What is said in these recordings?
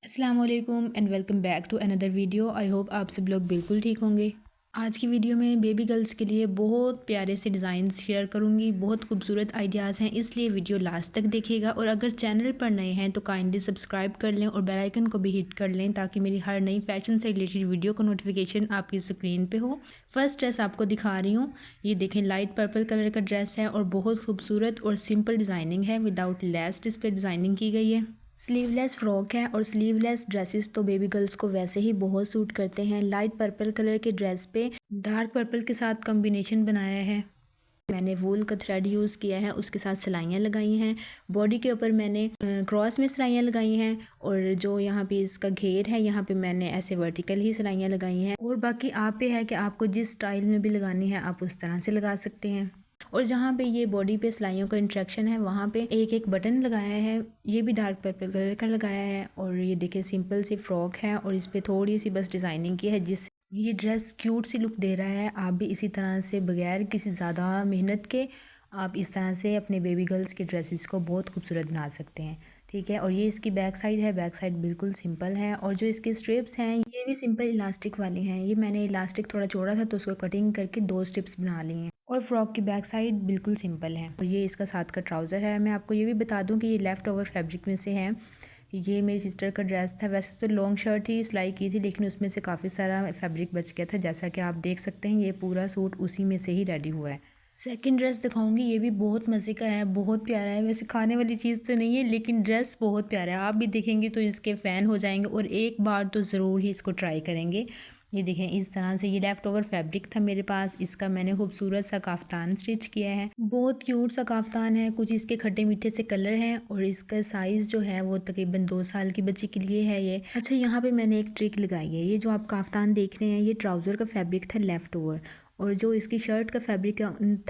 अस्सलाम वालेकुम and welcome back to another video. I hope आप सब लोग बिल्कुल ठीक होंगे। आज की वीडियो में बेबी गर्ल्स के लिए बहुत प्यारे से डिज़ाइंस शेयर करूंगी। बहुत खूबसूरत आइडियाज़ हैं, इसलिए वीडियो लास्ट तक देखिएगा। और अगर चैनल पर नए हैं तो काइंडली सब्सक्राइब कर लें और बेल आइकन को भी हिट कर लें ताकि मेरी हर नई फैशन से रिलेटेड वीडियो का नोटिफिकेशन आपकी स्क्रीन पे हो। फर्स्ट ड्रेस आपको दिखा रही हूँ। ये देखें, लाइट पर्पल कलर का ड्रेस है और बहुत खूबसूरत और सिंपल डिज़ाइनिंग है। विदाउट लेस इस पर डिज़ाइनिंग की गई है। स्लीवलेस फ्रॉक है और स्लीवलेस ड्रेसेस तो बेबी गर्ल्स को वैसे ही बहुत सूट करते हैं। लाइट पर्पल कलर के ड्रेस पे डार्क पर्पल के साथ कॉम्बिनेशन बनाया है। मैंने वूल का थ्रेड यूज़ किया है, उसके साथ सिलाइयाँ लगाई हैं। बॉडी के ऊपर मैंने क्रॉस में सिलाइयाँ लगाई हैं और जो यहाँ पे इसका घेर है यहाँ पे मैंने ऐसे वर्टिकल ही सिलाइयाँ लगाई हैं। और बाकी आप पे है कि आपको जिस स्टाइल में भी लगानी है आप उस तरह से लगा सकते हैं। और जहाँ पे ये बॉडी पे सिलाइयों का इंट्रैक्शन है वहाँ पे एक एक बटन लगाया है, ये भी डार्क पर्पल कलर का लगाया है। और ये देखिए सिंपल सी फ्रॉक है और इस पर थोड़ी सी बस डिज़ाइनिंग की है जिससे ये ड्रेस क्यूट सी लुक दे रहा है। आप भी इसी तरह से बगैर किसी ज़्यादा मेहनत के आप इस तरह से अपने बेबी गर्ल्स के ड्रेसेस को बहुत खूबसूरत बना सकते हैं। ठीक है, और ये इसकी बैक साइड है। बैक साइड बिल्कुल सिंपल है और जो इसके स्ट्रिप्स हैं ये भी सिंपल इलास्टिक वाली हैं। ये मैंने इलास्टिक थोड़ा चौड़ा था तो उसको कटिंग करके 2 स्ट्रिप्स बना ली हैं। और फ्रॉक की बैक साइड बिल्कुल सिंपल है। और ये इसका साथ का ट्राउज़र है। मैं आपको ये भी बता दूं कि ये लेफ़्ट ओवर फैब्रिक में से है। ये मेरी सिस्टर का ड्रेस था। वैसे तो लॉन्ग शर्ट ही सिलाई की थी लेकिन उसमें से काफ़ी सारा फैब्रिक बच गया था। जैसा कि आप देख सकते हैं ये पूरा सूट उसी में से ही रेडी हुआ है। सेकंड ड्रेस दिखाऊंगी, ये भी बहुत मज़े का है, बहुत प्यारा है। वैसे खाने वाली चीज़ तो नहीं है लेकिन ड्रेस बहुत प्यारा है। आप भी देखेंगे तो इसके फ़ैन हो जाएंगे और एक बार तो ज़रूर ही इसको ट्राई करेंगे। ये देखें, इस तरह से ये लेफ़्ट ओवर फैब्रिक था मेरे पास। इसका मैंने खूबसूरत सा काफ्तान स्टिच किया है। बहुत क्यूट सा काफ्तान है। कुछ इसके खट्टे मीठे से कलर हैं और इसका साइज़ जो है वो तकरीबन 2 साल की बच्ची के लिए है ये। अच्छा, यहाँ पे मैंने एक ट्रिक लगाई है। ये जो आप काफ्तान देख रहे हैं ये ट्राउज़र का फैब्रिक था लेफ़्ट ओवर, और जो इसकी शर्ट का फैब्रिक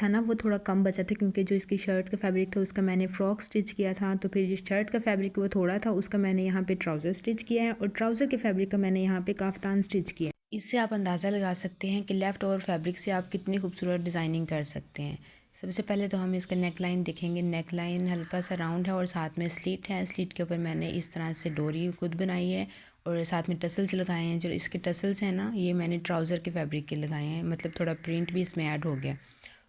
था ना वो थोड़ा कम बचा था क्योंकि जो इसकी शर्ट का फैब्रिक था उसका मैंने फ़्रॉक स्टिच किया था। तो फिर जो शर्ट का फैब्रिक वो थोड़ा था उसका मैंने यहाँ पे ट्राउज़र स्टिच किया है और ट्राउज़र के फैब्रिक का मैंने यहाँ पे काफ्तान स्टिच किया है। इससे आप अंदाज़ा लगा सकते हैं कि लेफ़्ट ओवर फैब्रिक से आप कितनी खूबसूरत डिज़ाइनिंग कर सकते हैं। सबसे पहले तो हम इसका नेक लाइन देखेंगे। नेक लाइन हल्का सा राउंड है और साथ में स्लिट है। स्लिट के ऊपर मैंने इस तरह से डोरी खुद बनाई है और साथ में टसल्स लगाए हैं। जो इसके टसल्स हैं ना ये मैंने ट्राउज़र के फैब्रिक के लगाए हैं, मतलब थोड़ा प्रिंट भी इसमें ऐड हो गया।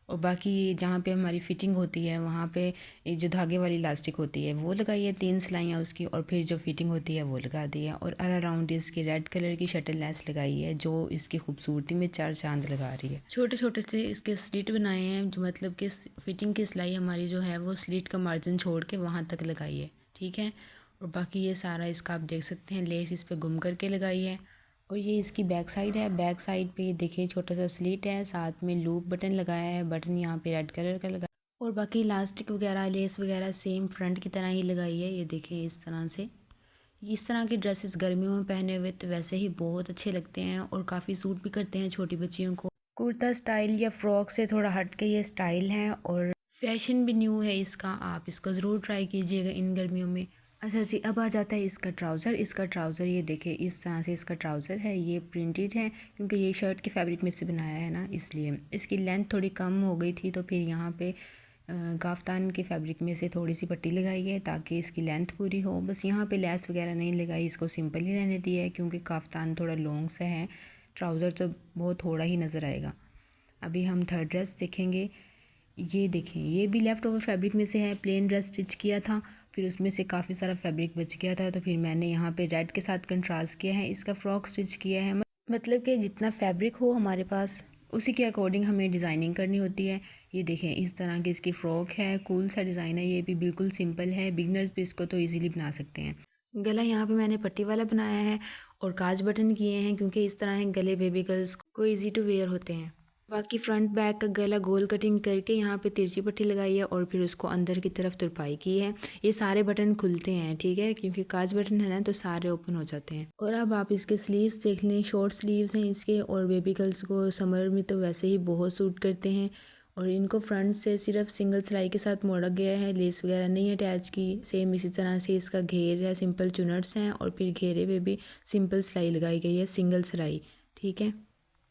और बाकी जहाँ पे हमारी फ़िटिंग होती है वहाँ पे ये जो धागे वाली इलास्टिक होती है वो लगाई है, 3 सिलाइयाँ उसकी, और फिर जो फिटिंग होती है वो लगा दी है। और ऑल अराउंड इसकी रेड कलर की शटल लेस लगाई है जो इसकी खूबसूरती में 4 चांद लगा रही है। छोटे छोटे से इसके स्लिट बनाए हैं, जो मतलब कि फ़िटिंग की सिलाई हमारी जो है वो स्लिट का मार्जिन छोड़ के वहाँ तक लगाई है। ठीक है, और बाकी ये सारा इसका आप देख सकते हैं लेस इस पर गुम करके लगाई है। और ये इसकी बैक साइड है। बैक साइड पे देखिए छोटा सा स्लिट है, साथ में लूप बटन लगाया है। बटन यहाँ पे रेड कलर का लगा, और बाकी इलास्टिक वगैरह लेस वगैरह सेम फ्रंट की तरह ही लगाई है। ये देखिए इस तरह से। इस तरह की ड्रेसेस गर्मियों में पहने हुए तो वैसे ही बहुत अच्छे लगते हैं और काफ़ी सूट भी करते हैं छोटी बच्चियों को। कुर्ता स्टाइल या फ्रॉक से थोड़ा हट के ये स्टाइल है और फैशन भी न्यू है इसका। आप इसको ज़रूर ट्राई कीजिएगा इन गर्मियों में। अच्छा जी, अब आ जाता है इसका ट्राउज़र। इसका ट्राउज़र ये देखिए इस तरह से इसका ट्राउज़र है। ये प्रिंटेड है क्योंकि ये शर्ट के फैब्रिक में से बनाया है ना, इसलिए इसकी लेंथ थोड़ी कम हो गई थी। तो फिर यहाँ पे काफ्तान के फैब्रिक में से थोड़ी सी पट्टी लगाई है ताकि इसकी लेंथ पूरी हो। बस यहाँ पे लेस वगैरह नहीं लगाई, इसको सिंपल ही रहने दिया है क्योंकि काफ्तान थोड़ा लॉन्ग सा है, ट्राउज़र तो बहुत थोड़ा ही नज़र आएगा। अभी हम थर्ड ड्रेस देखेंगे। ये देखें, ये भी लेफ़्ट ओवर फैब्रिक में से है। प्लेन ड्रेस स्टिच किया था, फिर उसमें से काफ़ी सारा फैब्रिक बच गया था तो फिर मैंने यहाँ पे रेड के साथ कंट्रास्ट किया है। इसका फ़्रॉक स्टिच किया है। मतलब कि जितना फैब्रिक हो हमारे पास उसी के अकॉर्डिंग हमें डिज़ाइनिंग करनी होती है। ये देखें इस तरह की इसकी फ़्रॉक है, कूल सा डिज़ाइन है। ये भी बिल्कुल सिंपल है, बिगनर्स भी इसको तो ईज़िली बना सकते हैं। गला यहाँ पे मैंने पट्टी वाला बनाया है और काज बटन किए हैं क्योंकि इस तरह के गले बेबी गर्ल्स को ईजी टू वेयर होते हैं। बाकी फ्रंट बैक का गला गोल कटिंग करके यहाँ पे तिरछी पट्टी लगाई है और फिर उसको अंदर की तरफ तुरपाई की है। ये सारे बटन खुलते हैं, ठीक है, क्योंकि काज बटन है ना तो सारे ओपन हो जाते हैं। और अब आप इसके स्लीव्स देख लें, शॉर्ट स्लीव्स हैं इसके और बेबी गर्ल्स को समर में तो वैसे ही बहुत सूट करते हैं। और इनको फ्रंट से सिर्फ सिंगल सिलाई के साथ मोड़ा गया है, लेस वगैरह नहीं अटैच की। सेम इसी तरह से इसका घेर है, सिंपल चुनट्स हैं और फिर घेरे पे भी सिंपल सिलाई लगाई गई है, सिंगल सिलाई। ठीक है,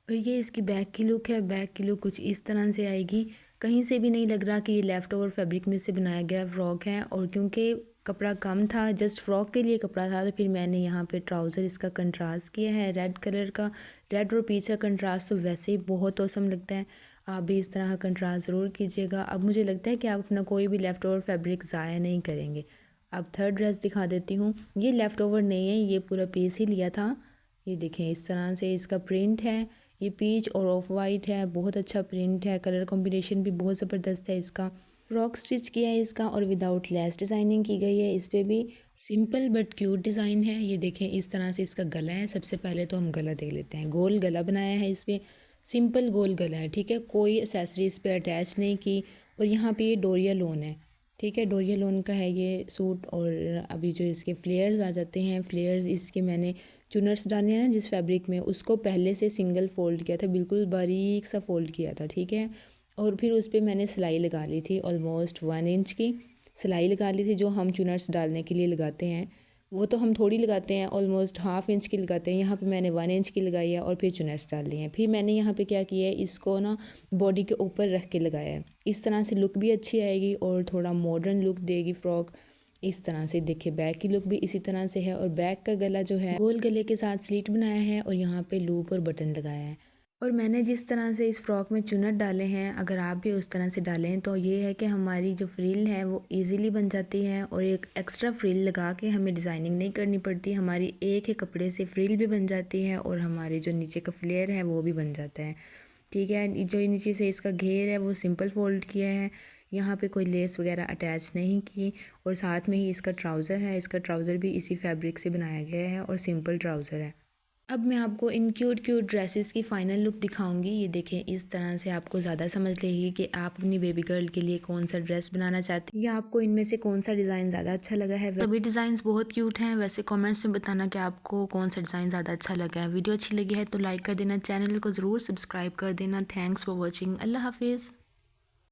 और ये इसकी बैक की लुक है। बैक की लुक कुछ इस तरह से आएगी। कहीं से भी नहीं लग रहा कि ये लेफ़्ट ओवर फैब्रिक में से बनाया गया फ्रॉक है। और क्योंकि कपड़ा कम था, जस्ट फ्रॉक के लिए कपड़ा था, तो फिर मैंने यहाँ पे ट्राउज़र इसका कंट्रास्ट किया है रेड कलर का। रेड और पीच का कंट्रास्ट तो वैसे ही बहुत औसम लगता है, आप भी इस तरह का कंट्रास्ट ज़रूर कीजिएगा। अब मुझे लगता है कि आप अपना कोई भी लेफ़्ट ओवर फैब्रिक ज़ाया नहीं करेंगे। अब थर्ड ड्रेस दिखा देती हूँ। ये लेफ़्ट ओवर नहीं है, ये पूरा पीस ही लिया था। ये देखें इस तरह से इसका प्रिंट है, ये पीच और ऑफ वाइट है, बहुत अच्छा प्रिंट है, कलर कॉम्बिनेशन भी बहुत ज़बरदस्त है इसका। फ्रॉक स्टिच किया है इसका और विदाउट लेस डिज़ाइनिंग की गई है। इस पर भी सिंपल बट क्यूट डिज़ाइन है। ये देखें इस तरह से इसका गला है। सबसे पहले तो हम गला देख लेते हैं। गोल गला बनाया है इस पर, सिंपल गोल गला है, ठीक है, कोई एक्सेसरी इस पर अटैच नहीं की। और यहाँ पे ये डोरिया लोन है, ठीक है, डोरिया लोन का है ये सूट। और अभी जो इसके फ्लेयर्स आ जाते हैं, फ्लेयर्स इसके मैंने चुनर्स डालने हैं ना जिस फैब्रिक में, उसको पहले से सिंगल फ़ोल्ड किया था, बिल्कुल बारीक सा फ़ोल्ड किया था, ठीक है। और फिर उस पर मैंने सिलाई लगा ली थी, ऑलमोस्ट 1 इंच की सिलाई लगा ली थी, जो हम चुनर्स डालने के लिए लगाते हैं। वो तो हम थोड़ी लगाते हैं, ऑलमोस्ट ½ इंच की लगाते हैं। यहाँ पे मैंने 1 इंच की लगाई है और फिर चुनर्स डाल ली हैं। फिर मैंने यहाँ पे क्या किया है, इसको ना बॉडी के ऊपर रख के लगाया है। इस तरह से लुक भी अच्छी आएगी और थोड़ा मॉडर्न लुक देगी फ्रॉक। इस तरह से देखिए बैक की लुक भी इसी तरह से है। और बैक का गला जो है गोल गले के साथ स्लीट बनाया है और यहाँ पे लूप और बटन लगाया है। और मैंने जिस तरह से इस फ्रॉक में चुनर डाले हैं, अगर आप भी उस तरह से डालें तो ये है कि हमारी जो फ्रिल है वो इजीली बन जाती है और एक एक्स्ट्रा फ्रिल लगा के हमें डिज़ाइनिंग नहीं करनी पड़ती। हमारी एक ही कपड़े से फ्रिल भी बन जाती है और हमारे जो नीचे का फ्लेयर है वो भी बन जाता है, ठीक है। जो नीचे से इसका घेर है वो सिंपल फोल्ड किया है, यहाँ पे कोई लेस वगैरह अटैच नहीं की। और साथ में ही इसका ट्राउज़र है, इसका ट्राउज़र भी इसी फैब्रिक से बनाया गया है और सिंपल ट्राउज़र है। अब मैं आपको इन क्यूट क्यूट ड्रेसेस की फ़ाइनल लुक दिखाऊंगी। ये देखें इस तरह से आपको ज़्यादा समझ लेगी कि आप अपनी बेबी गर्ल के लिए कौन सा ड्रेस बनाना चाहते हैं या आपको इनमें से कौन सा डिज़ाइन ज़्यादा अच्छा लगा है। सभी डिज़ाइंस बहुत क्यूट हैं। वैसे कमेंट्स में बताना कि आपको कौन सा डिज़ाइन ज़्यादा अच्छा लगा है। वीडियो अच्छी लगी है तो लाइक कर देना, चैनल को ज़रूर सब्सक्राइब कर देना। Thanks for watching. अल्लाह हाफिज़।